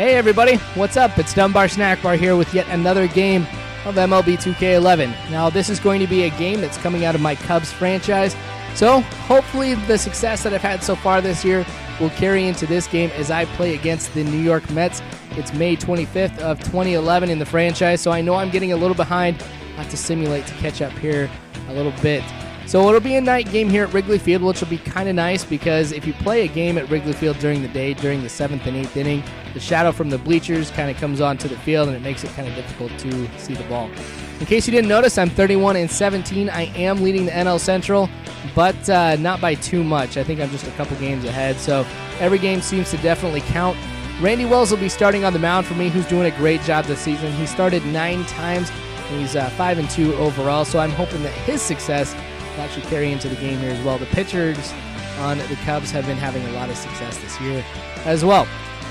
Hey everybody, what's up? It's Dunbar Snack Bar here with yet another game of MLB 2K11. Now this is going to be a game that's coming out of my Cubs franchise, so hopefully the success that I've had so far this year will carry into this game as I play against the New York Mets. It's May 25th of 2011 in the franchise, so I know I'm getting a little behind. I'll have to simulate to catch up here a little bit. So it'll be a night game here at Wrigley Field, which will be kind of nice because if you play a game at Wrigley Field during the day, during the 7th and 8th inning, the shadow from the bleachers kind of comes onto the field and it makes it kind of difficult to see the ball. In case you didn't notice, I'm 31-17. I am leading the NL Central, but not by too much. I think I'm just a couple games ahead, so every game seems to definitely count. Randy Wells will be starting on the mound for me, who's doing a great job this season. He started 9 times, and he's 5-2 overall, so I'm hoping that his success will actually carry into the game here as well. The pitchers on the Cubs have been having a lot of success this year as well.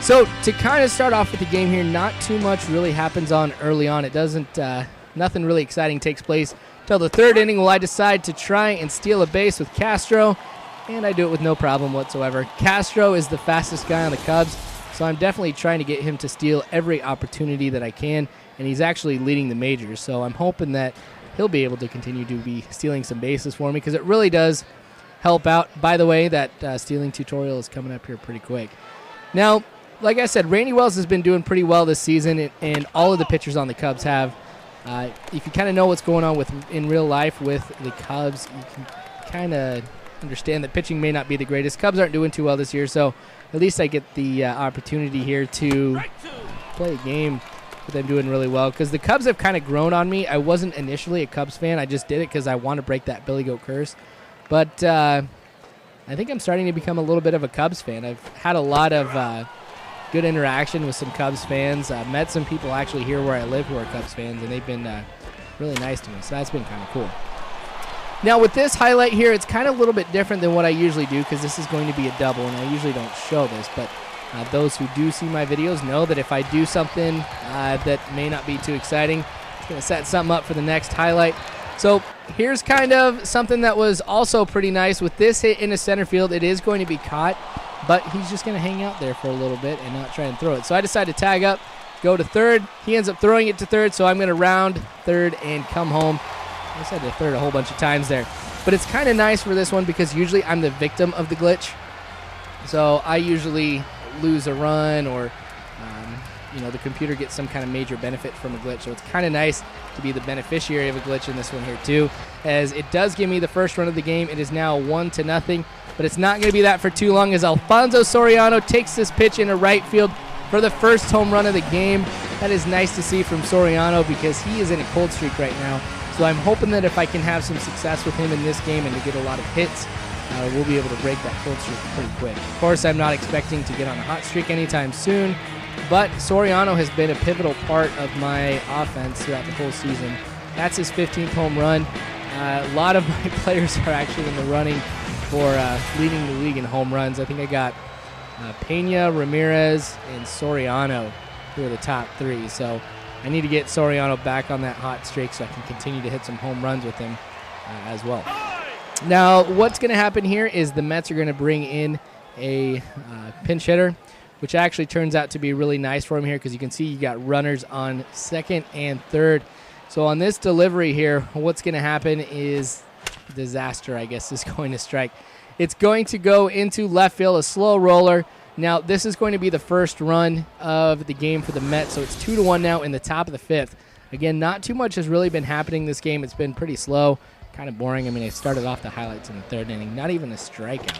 So to kind of start off with the game here, not too much really happens on early on. It doesn't, nothing really exciting takes place until the 3rd inning where I decide to try and steal a base with Castro, and I do it with no problem whatsoever. Castro is the fastest guy on the Cubs, so I'm definitely trying to get him to steal every opportunity that I can, and he's actually leading the majors, so I'm hoping that he'll be able to continue to be stealing some bases for me because it really does help out. By the way, that stealing tutorial is coming up here pretty quick. Now, like I said, Randy Wells has been doing pretty well this season, and all of the pitchers on the Cubs have. If you kind of know what's going on in real life with the Cubs, you can kind of understand that pitching may not be the greatest. Cubs aren't doing too well this year, so at least I get the opportunity here to play a game with them doing really well because the Cubs have kind of grown on me. I wasn't initially a Cubs fan. I just did it because I want to break that Billy Goat curse. But I think I'm starting to become a little bit of a Cubs fan. I've had a lot of good interaction with some Cubs fans. I've met some people actually here where I live who are Cubs fans, and they've been really nice to me, so that's been kind of cool. Now with this highlight here, it's kind of a little bit different than what I usually do because this is going to be a double, and I usually don't show this, but those who do see my videos know that if I do something that may not be too exciting, it's going to set something up for the next highlight. So here's kind of something that was also pretty nice. With this hit into center field, it is going to be caught, but he's just going to hang out there for a little bit and not try and throw it. So I decided to tag up, go to third. He ends up throwing it to third, so I'm going to round third and come home. I said to third a whole bunch of times there. But it's kind of nice for this one because usually I'm the victim of the glitch. So I usually lose a run or the computer gets some kind of major benefit from a glitch, so it's kind of nice to be the beneficiary of a glitch in this one here too, as it does give me the first run of the game. It is now 1-0, but it's not going to be that for too long as Alfonso Soriano takes this pitch into right field for the first home run of the game. That is nice to see from Soriano because he is in a cold streak right now, so I'm hoping that if I can have some success with him in this game and to get a lot of hits, we'll be able to break that cold streak pretty quick. Of course, I'm not expecting to get on a hot streak anytime soon, but Soriano has been a pivotal part of my offense throughout the whole season. That's his 15th home run. A lot of my players are actually in the running for leading the league in home runs. I think I got Pena, Ramirez, and Soriano who are the top 3. So I need to get Soriano back on that hot streak so I can continue to hit some home runs with him as well. Now, what's going to happen here is the Mets are going to bring in a pinch hitter, which actually turns out to be really nice for him here because you can see you got runners on second and third. So on this delivery here, what's going to happen is disaster, I guess, is going to strike. It's going to go into left field, a slow roller. Now, this is going to be the first run of the game for the Mets, so it's 2-1 now in the top of the 5th. Again, not too much has really been happening this game. It's been pretty slow, kind of boring. I mean, I started off the highlights in the 3rd inning, not even a strikeout.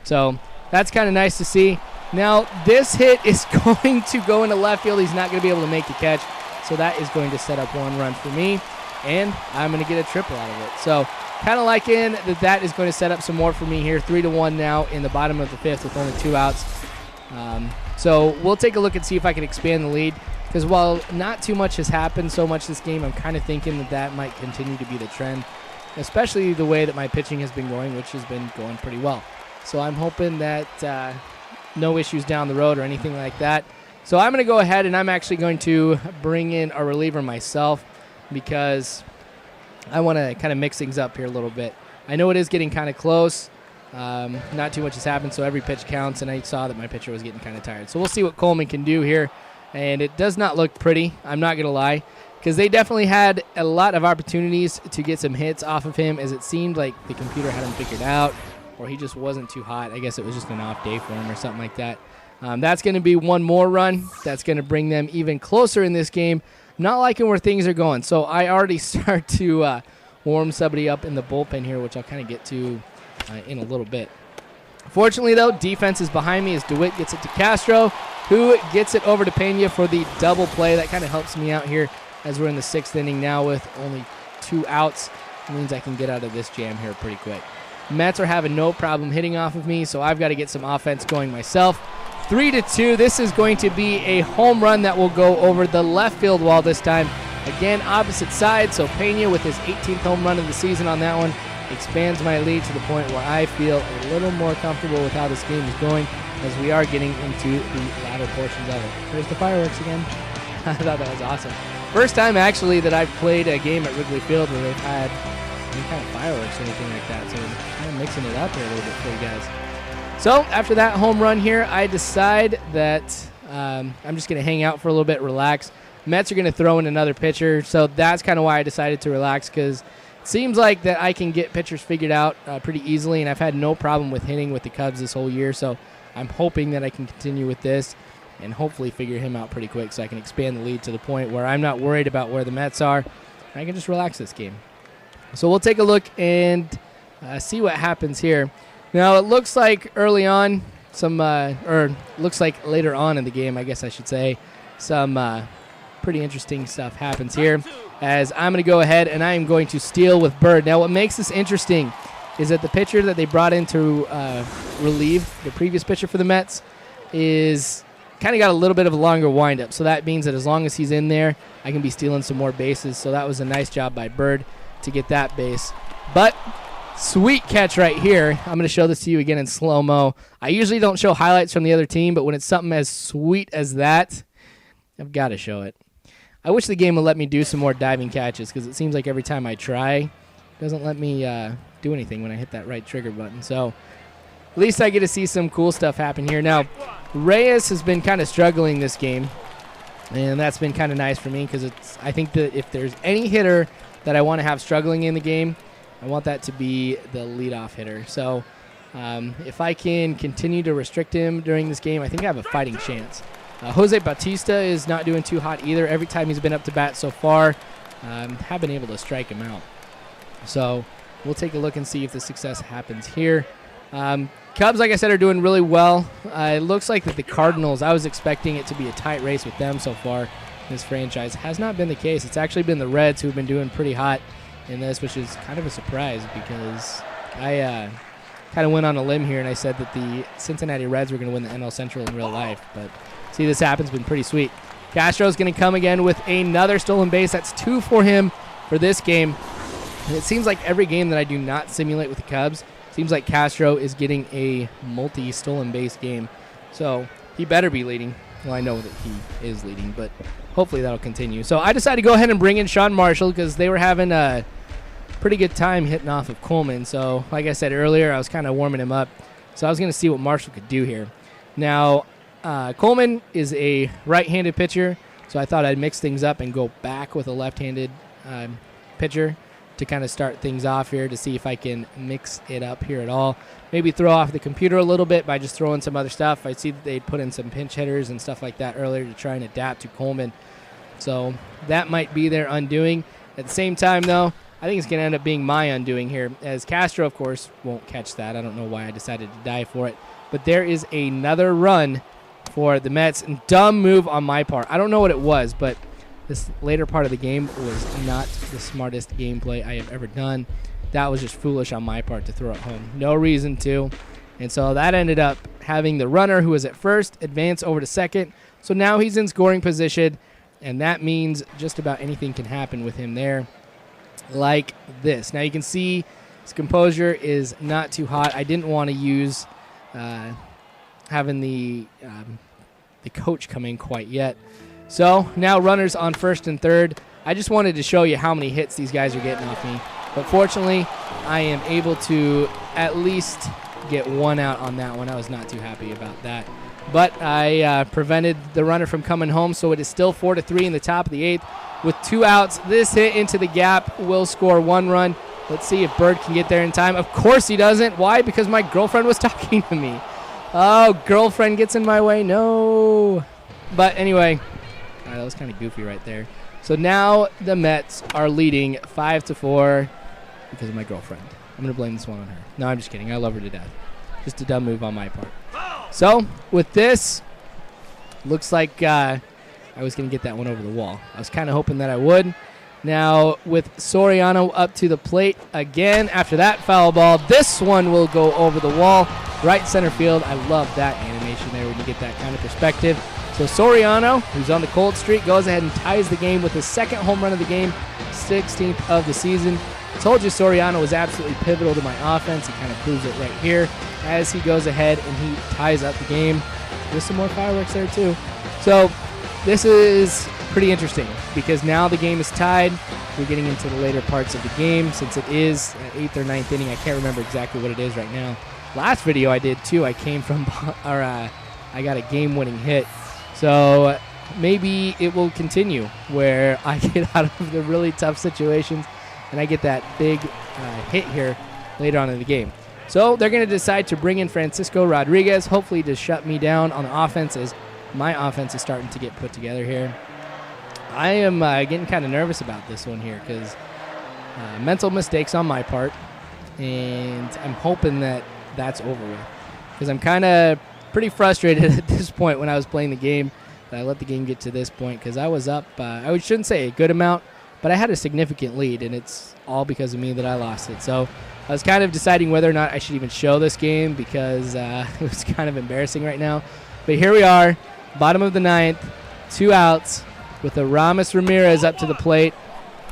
So that's kind of nice to see. Now, this hit is going to go into left field. He's not going to be able to make the catch, so that is going to set up 1 run for me, and I'm going to get a triple out of it. So kind of liking that is going to set up some more for me here. 3-1 now in the bottom of the 5th with only 2 outs. So we'll take a look and see if I can expand the lead, because while not too much has happened so much this game, I'm kind of thinking that might continue to be the trend, especially the way that my pitching has been going, which has been going pretty well. So I'm hoping that no issues down the road or anything like that. So I'm going to go ahead and I'm actually going to bring in a reliever myself because I want to kind of mix things up here a little bit. I know it is getting kind of close. Not too much has happened, so every pitch counts, and I saw that my pitcher was getting kind of tired. So we'll see what Coleman can do here, and it does not look pretty, I'm not going to lie, because they definitely had a lot of opportunities to get some hits off of him, as it seemed like the computer had him figured out, or he just wasn't too hot. I guess it was just an off day for him or something like that. That's going to be one more run. That's going to bring them even closer in this game. Not liking where things are going, so I already start to warm somebody up in the bullpen here, which I'll kind of get to in a little bit. Fortunately, though, defense is behind me as DeWitt gets it to Castro, who gets it over to Pena for the double play. That kind of helps me out here as we're in the 6th inning now with only 2 outs. It means I can get out of this jam here pretty quick. Mets are having no problem hitting off of me, so I've got to get some offense going myself. 3-2. This is going to be a home run that will go over the left field wall this time. Again, opposite side, so Pena with his 18th home run of the season on that one expands my lead to the point where I feel a little more comfortable with how this game is going as we are getting into the latter portions of it. There's the fireworks again. I thought that was awesome. First time, actually, that I've played a game at Wrigley Field where they've had any kind of fireworks or anything like that, so I'm kind of mixing it up here a little bit for you guys. So after that home run here, I decide that I'm just going to hang out for a little bit, relax. Mets are going to throw in another pitcher, so that's kind of why I decided to relax, because it seems like that I can get pitchers figured out pretty easily, and I've had no problem with hitting with the Cubs this whole year, so I'm hoping that I can continue with this and hopefully figure him out pretty quick so I can expand the lead to the point where I'm not worried about where the Mets are. I can just relax this game. So we'll take a look and see what happens here. Now, it looks like early on, looks like later on in the game, I guess I should say, some pretty interesting stuff happens here, as I'm going to go ahead and I am going to steal with Bird. Now, what makes this interesting is that the pitcher that they brought in to relieve the previous pitcher for the Mets is kind of got a little bit of a longer windup, so that means that as long as he's in there, I can be stealing some more bases, so that was a nice job by Bird to get that base. But sweet catch right here. I'm going to show this to you again in slow-mo. I usually don't show highlights from the other team, but when it's something as sweet as that, I've got to show it. I wish the game would let me do some more diving catches, because it seems like every time I try, it doesn't let me do anything when I hit that right trigger button. So at least I get to see some cool stuff happen here. Now, Reyes has been kind of struggling this game, and that's been kind of nice for me, because I think that if there's any hitter that I want to have struggling in the game, I want that to be the leadoff hitter. So if I can continue to restrict him during this game, I think I have a fighting chance. Jose Bautista is not doing too hot either. Every time he's been up to bat so far, have been able to strike him out. So we'll take a look and see if the success happens here. Cubs, like I said, are doing really well. It looks like that the Cardinals, I was expecting it to be a tight race with them so far. This franchise has not been the case. It's actually been the Reds who have been doing pretty hot in this, which is kind of a surprise, because I kind of went on a limb here and I said that the Cincinnati Reds were going to win the NL Central in real life. But see, this happens, been pretty sweet. Castro's going to come again with another stolen base. That's 2 for him for this game. And it seems like every game that I do not simulate with the Cubs, seems like Castro is getting a multi-stolen base game. So he better be leading. Well, I know that he is leading, but hopefully that'll continue. So I decided to go ahead and bring in Sean Marshall, because they were having a pretty good time hitting off of Coleman. So like I said earlier, I was kind of warming him up. So I was going to see what Marshall could do here. Now, Coleman is a right-handed pitcher, so I thought I'd mix things up and go back with a left-handed pitcher to kind of start things off here to see if I can mix it up here at all. Maybe throw off the computer a little bit by just throwing some other stuff. I see that they'd put in some pinch hitters and stuff like that earlier to try and adapt to Coleman. So that might be their undoing. At the same time, though, I think it's going to end up being my undoing here, as Castro, of course, won't catch that. I don't know why I decided to die for it. But there is another run for the Mets. And dumb move on my part. I don't know what it was, but this later part of the game was not the smartest gameplay I have ever done. That was just foolish on my part to throw it home. No reason to. And so that ended up having the runner who was at first advance over to second. So now he's in scoring position, and that means just about anything can happen with him there, like this. Now you can see his composure is not too hot. I didn't want to use having the coach come in quite yet. So now runners on first and third. I just wanted to show you how many hits these guys are getting off me. But fortunately, I am able to at least get one out on that one. I was not too happy about that. But I prevented the runner from coming home, so it is still 4-3 in the top of the 8th. With 2 outs, this hit into the gap will score 1 run. Let's see if Bird can get there in time. Of course he doesn't. Why? Because my girlfriend was talking to me. Oh, girlfriend gets in my way. No. But anyway, that was kind of goofy right there. So now the Mets are leading 5-4 because of my girlfriend. I'm going to blame this one on her. No, I'm just kidding. I love her to death. Just a dumb move on my part. So with this, looks like I was going to get that one over the wall. I was kind of hoping that I would. Now with Soriano up to the plate again after that foul ball, this one will go over the wall, right center field. I love that animation there when you get that kind of perspective. So Soriano, who's on the cold streak, goes ahead and ties the game with his 2nd home run of the game, 16th of the season. Told you Soriano was absolutely pivotal to my offense. He kind of proves it right here as he goes ahead and he ties up the game. There's some more fireworks there too. So this is pretty interesting because now the game is tied. We're getting into the later parts of the game since it is 8th or 9th inning. I can't remember exactly what it is right now. Last video I did too, I came from, I got a game-winning hit. So maybe it will continue where I get out of the really tough situations and I get that big hit here later on in the game. So they're going to decide to bring in Francisco Rodriguez, hopefully to shut me down on the offense as my offense is starting to get put together here. I am getting kind of nervous about this one here because mental mistakes on my part, and I'm hoping that that's over with because I'm kind of pretty frustrated at this point when I was playing the game that I let the game get to this point because I was up, I shouldn't say a good amount, but I had a significant lead, and it's all because of me that I lost it. So I was kind of deciding whether or not I should even show this game because it was kind of embarrassing right now. But here we are, bottom of the 9th, 2 outs with Aramis Ramirez up to the plate.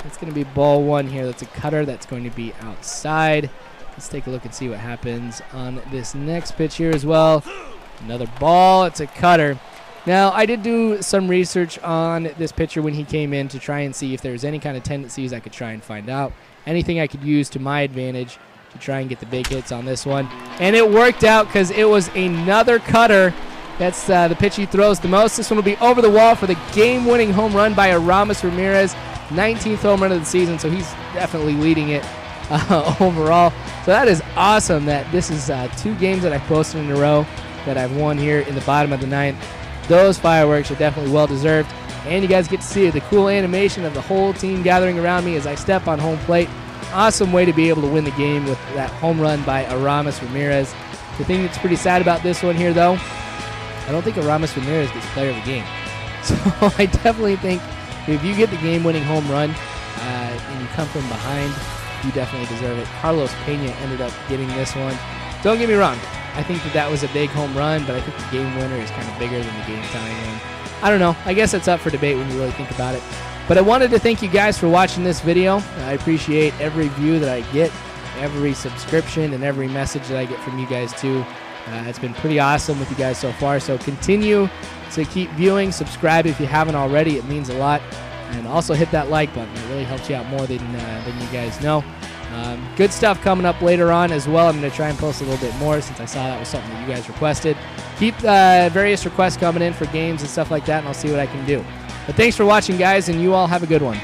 It's going to be ball 1 here. That's a cutter that's going to be outside. Let's take a look and see what happens on this next pitch here as well. Another ball. It's a cutter. Now, I did do some research on this pitcher when he came in to try and see if there's any kind of tendencies I could try and find out. Anything I could use to my advantage to try and get the big hits on this one. And it worked out because it was another cutter. That's the pitch he throws the most. This one will be over the wall for the game-winning home run by Aramis Ramirez. 19th home run of the season, so he's definitely leading it overall. So that is awesome that this is 2 games that I posted in a row that I've won here in the bottom of the 9th. Those fireworks are definitely well-deserved. And you guys get to see the cool animation of the whole team gathering around me as I step on home plate. Awesome way to be able to win the game with that home run by Aramis Ramirez. The thing that's pretty sad about this one here, though, I don't think Aramis Ramirez gets player of the game. So I definitely think if you get the game-winning home run and you come from behind, you definitely deserve it. Carlos Pena ended up getting this one. Don't get me wrong. I think that was a big home run, but I think the game winner is kind of bigger than the game-tying one. I don't know. I guess it's up for debate when you really think about it. But I wanted to thank you guys for watching this video. I appreciate every view that I get, every subscription, and every message that I get from you guys, too. It's been pretty awesome with you guys so far. So continue to keep viewing. Subscribe if you haven't already. It means a lot. And also hit that like button. It really helps you out more than you guys know. Good stuff coming up later on as well. I'm going to try and post a little bit more since I saw that was something that you guys requested. Keep various requests coming in for games and stuff like that, and I'll see what I can do. But thanks for watching, guys, and you all have a good one.